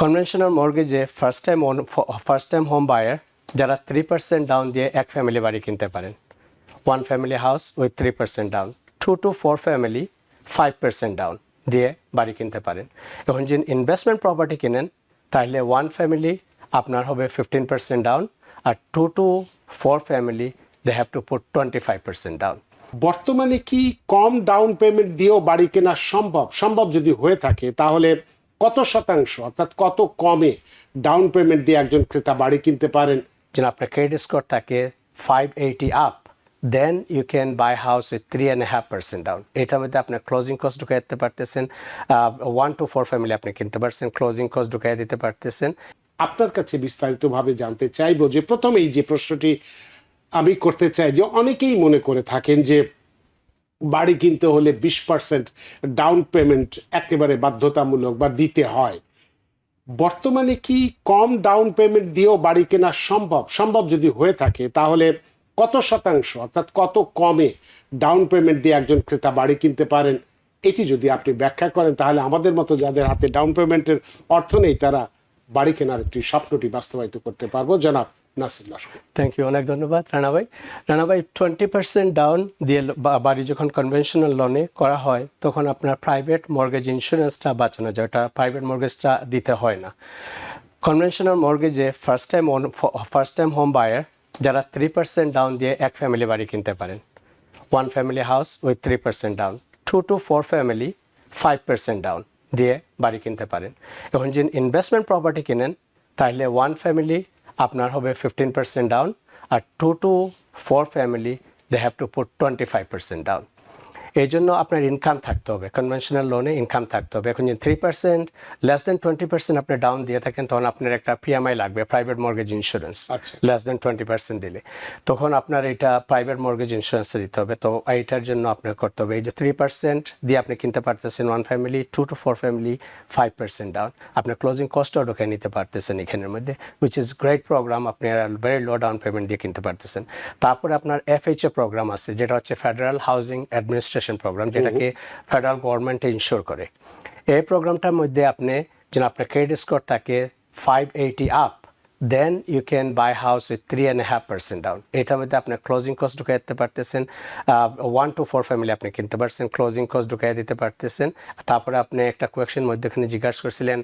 Conventional মর্গেজে first time home buyer যারা 3% down দিয়ে এক ফ্যামিলি বাড়ি কিনতে পারেন, 1 family house with 3% down, 2 to 4 family 5% down দিয়ে বাড়ি কিনতে পারেন। এখন যদি ইনভেস্টমেন্ট প্রপার্টি কিনেন তাহলে 1 ফ্যামিলি আপনার হবে 15% ডাউন, আর 2 to 4 family they have to put 25% down. বর্তমানে কি কম ডাউন পেমেন্ট দিয়েও বাড়ি কেনা সম্ভব যদি হয়ে থাকে তাহলে কত শতাংশ অর্থাৎ কত কমে ডাউন পেমেন্ট দিয়ে একজন ক্রেতা বাড়ি কিনতে পারেন? যেন আপনার ক্রেডিট স্কোর থাকে 580 up, then you can buy house with 3.5% down. এটার মধ্যে আপনার ক্লোজিং কস্ট ঢুকাই দিতে পারতেছেন, 1 to 4 ফ্যামিলি আপনি কিনতে পারছেন, ক্লোজিং কস্ট ঢুকাই দিতে পারতেছেন। আপনার কাছে বিস্তারিতভাবে জানতে চাইবো যে প্রথমেই যে প্রশ্নটি আমি করতে চাই যে অনেকেই মনে করে থাকেন যে বাড়ি কিনতে হলে 20% ডাউন পেমেন্ট একেবারে বাধ্যতামূলক বা দিতে হয়। বর্তমানে কি কম ডাউন পেমেন্ট দিয়েও বাড়ি কেনা সম্ভব যদি হয়ে থাকে তাহলে কত শতাংশ অর্থাৎ কত কমে ডাউন পেমেন্ট দিয়ে একজন ক্রেতা বাড়ি কিনতে পারেন? এটি যদি আপনি ব্যাখ্যা করেন তাহলে আমাদের মতো যাদের হাতে ডাউন পেমেন্টের অর্থ নেই তারা বাড়ি কেনার একটি স্বপ্নটি বাস্তবায়িত করতে পারবো। জনাব নাসির লস্কর। থ্যাংক ইউ, অনেক ধন্যবাদ রানা ভাই। রানা ভাই, 20% ডাউন দিয়ে বাড়ি যখন কনভেনশনাল লোনে করা হয় তখন আপনার প্রাইভেট মর্গেজ ইন্স্যুরেন্সটা বাঁচানো যায়, ওটা প্রাইভেট মর্গেজটা দিতে হয় না। কনভেনশনাল মর্গেজে ফার্স্ট টাইম হোম বায়ার যারা 3% ডাউন দিয়ে এক ফ্যামিলি বাড়ি কিনতে পারেন, 1 family house with 3% down, 2 to 4 family 5% down দিয়ে বাড়ি কিনতে পারেন। এখন যদি ইনভেস্টমেন্ট প্রপার্টি কিনেন তাহলে 1 ফ্যামিলি আপনার হবে 15% ডাউন, আর 2 to 4 family they have to put 25% down. এই জন্য আপনার ইনকাম থাকতে হবে, কনভেনশনাল লোনে ইনকাম থাকতে হবে। এখন যদি 3% লেস দেন 20% আপনি ডাউন দিয়ে থাকেন তখন আপনার একটা পিএমআই লাগবে, private mortgage insurance. Less than 20% দিলে তখন আপনার এটা প্রাইভেট মর্গেজ ইন্স্যুরেন্স দিতে হবে। তো এইটার জন্য আপনার করতে হবে এই যে 3% দিয়ে আপনি কিনতে পারতেছেন 1 ফ্যামিলি, 2 to 4 ফ্যামিলি 5% ডাউন, আপনার ক্লোজিং কস্টও ঢোকে নিতে পারতেছেন এখানের মধ্যে, উইচ ইজ গ্রেট প্রোগ্রাম। আপনি ভেরি লো ডাউন পেমেন্ট দিয়ে কিনতে পারতেছেন। তারপরে আপনার এফএইচএ প্রোগ্রাম আছে যেটা হচ্ছে ফেডারেল হাউজিং অ্যাডমিনিস্ট্রেশন প্রোগ্রাম, যেটাকে ফেডারেল গভর্নমেন্টে ইনশিওর করে। এই প্রোগ্রামটার মধ্যে আপনি যেন আপনার ক্রেডিট স্কোর থাকে 580 up, then you can buy house with 3.5% down. এটার মধ্যে আপনার ক্লোজিং কস্ট ঢুকাই দিতে পারতেছেন, 1 to 4 ফ্যামিলি আপনি কিনতে পারছেন, ক্লোজিং কস্ট ঢুকাই দিতে পারতেছেন। তারপরে আপনি একটা কোয়েকশন মধ্যেখানে জিজ্ঞাসা করছিলেন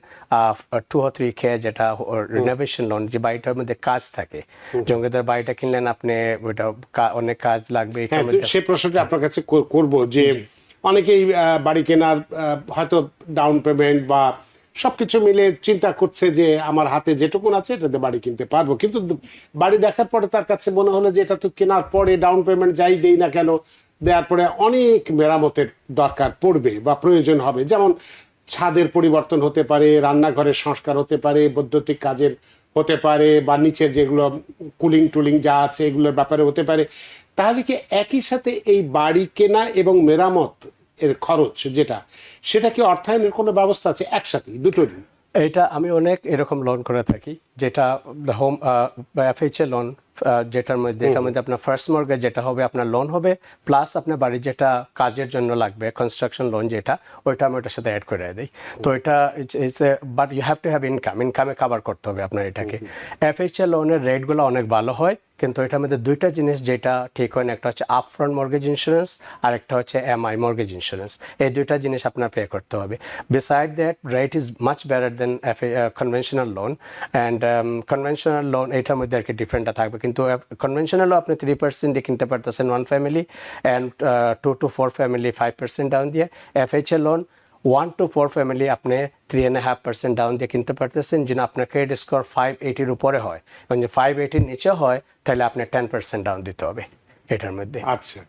2 or 3K যেটা রিনোভেশন লোন, যে বাড়িটার মধ্যে কাজ থাকে, জঙ্গিদের বাড়িটা কিনলেন আপনি ওইটা অনেক কাজ লাগবে। সে প্রশ্নটা আপনার কাছে করব যে অনেকেই বাড়ি কেনার হয়তো ডাউন পেমেন্ট বা সবকিছু মিলে চিন্তা করছে যে আমার হাতে যেটুকুন আছে এটাতে বাড়ি কিনতে পারবো, কিন্তু বাড়ি দেখার পরে তার কাছে মনে হলো যে এটা তো কেনার পরে ডাউন পেমেন্ট যাই দেই না কেন, দেওয়ার পরে অনেক মেরামতের দরকার পড়বে বা প্রয়োজন হবে, যেমন ছাদের পরিবর্তন হতে পারে, রান্নাঘরের সংস্কার হতে পারে, বৈদ্যুতিক কাজের হতে পারে, বা নিচের যেগুলো কুলিং টুলিং যা আছে এগুলোর ব্যাপারে হতে পারে। তাহলে কি একই সাথে এই বাড়ি কেনা এবং মেরামত এর খরচ সেটা কি অর্থায়নের কোনো ব্যবস্থা আছে একসাথে দুটোরই? এটা আমি অনেক এরকম লোন করে থাকি, যেটা হোম এফএইচএ লোন, যেটার মধ্যে আপনার ফার্স্ট মর্গেজ যেটা হবে আপনার লোন হবে, প্লাস আপনার বাড়ির যেটা কাজের জন্য লাগবে কনস্ট্রাকশন লোন যেটা, ওইটা আমি ওটার সাথে অ্যাড করে দিই। তো এটা but you have to have ইনকামে কভার করতে হবে আপনার এটাকে। এফএইচএ লোনের রেটগুলো অনেক ভালো হয়, কিন্তু এটার মধ্যে দুইটা জিনিস যেটা ঠিক হয় না, একটা হচ্ছে আপফ্রন্ট মর্গেজ ইন্স্যুরেন্স আর একটা হচ্ছে এমআই মর্গেজ ইন্স্যুরেন্স। এই দুইটা জিনিস আপনার পে করতে হবে। Beside that rate is much better then conventional loan, and conventional loan এটার মধ্যে আর কি ডিফারেন্টটা থাকবে, কিন্তু কনভেনশনালও আপনি 3% দিয়ে কিনতে পারতেছেন 1 family, and 2 to 4 family 5% down দিয়ে। এফএইচএ লোন 1 to 4 ফ্যামিলি আপনি 3.5% ডাউন দিয়ে কিনতে পারতেছেন। যেন আপনার ক্রেডিট স্কোর 580 উপরে হয়, এবং যদি 580 নিচে হয় তাহলে আপনি 10% ডাউন দিতে হবে এটার মধ্যে। আচ্ছা।